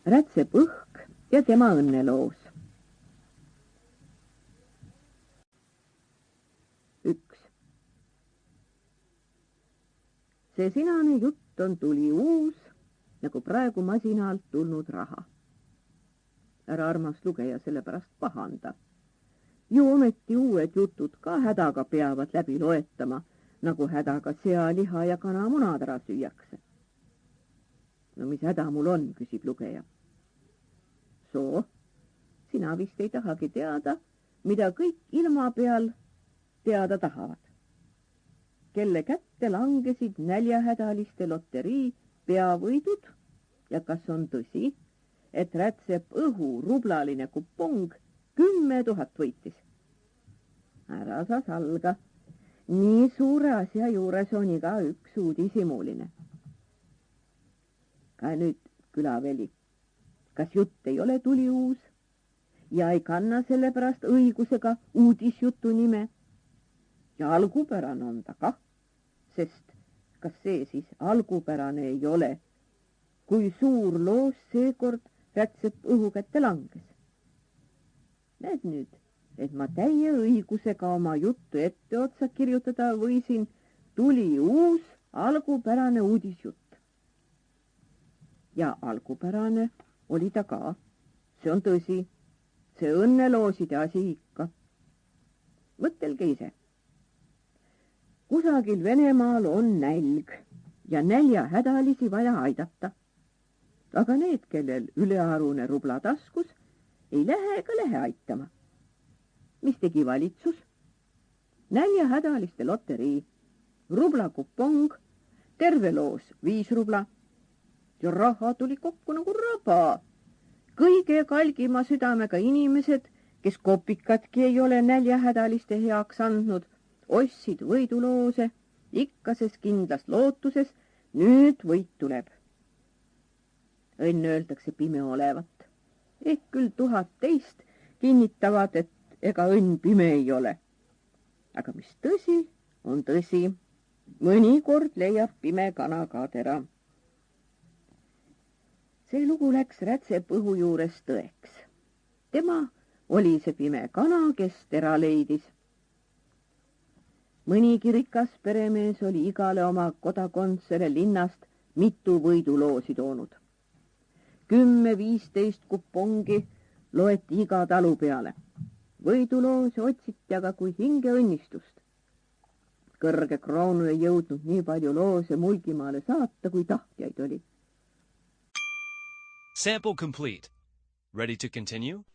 Rätsep õhk ja tema õnneloos. 1. See sinane jutt on tuli uus, nagu praegu masina alt tulnud raha. Ära armas lugeja sellepärast pahanda. Ju ometi uued jutud ka hädaga peavad läbi loetama, nagu hädaga sealiha ja kanamunad ära süüakse. No mis häda mul on, küsib lugeja. Soo, sina vist ei tahagi teada, mida kõik ilma peal teada tahavad. Kelle kätte langesid näljahädaliste loterii peavõidud ja kas on tõsi, et Rätsep õhu rublaline kupong 10 000 võitis. Ära sa salga. Nii suure asja juures on iga üks uudishimuline. Ka nüüd, külaveli, kas jutt ei ole tuli uus ja ei kanna sellepärast õigusega uudisjutu nime? Ja algupärane on ta kah, sest kas see siis algupärane ei ole, kui suur loos seekord Rätsep õhu kätte langes? Näed nüüd, et ma täie õigusega oma juttu etteotsa kirjutada võisin, tuli uus algupärane uudisjutt. Ja algupärane oli ta ka. See on tõsi. See õnnelooside asi ikka. Mõtelge ise. Kusagil Venemaal on nälg ja näljahädalisi vaja aidata. Aga need, kellel ülearune rubla taskus, ei lähe ega lähe aitama. Mis tegi valitsus? Näljahädaliste loterii, rubla kupong, terve loos 5 rubla. Ja raha tuli kokku nagu raba. Kõige kalgima südamega inimesed, kes kopikatki ei ole näljahädaliste heaks andnud, ostsid võiduloose, ikkases kindlas lootuses, nüüd võit tuleb. Õnn öeldakse pime olevat. Ehk küll 1000 teist kinnitavad, et ega õnn pime ei ole. Aga mis tõsi, on tõsi. Mõnikord leiab pime kana ka tera. See lugu läks Rätsep õhu juures tõeks. Tema oli see pime kana, kes tera leidis. Mõnigi rikas peremees oli igale oma kodakondsele linnast mitu võiduloosi toonud. 10-15 kupongi loeti iga talu peale. Võiduloose otsiti aga kui hinge õnnistust. Kõrge kroonu ei jõudnud nii palju loose Mulgimaale saata, kui tahtjaid oli. Sample complete. Ready to continue?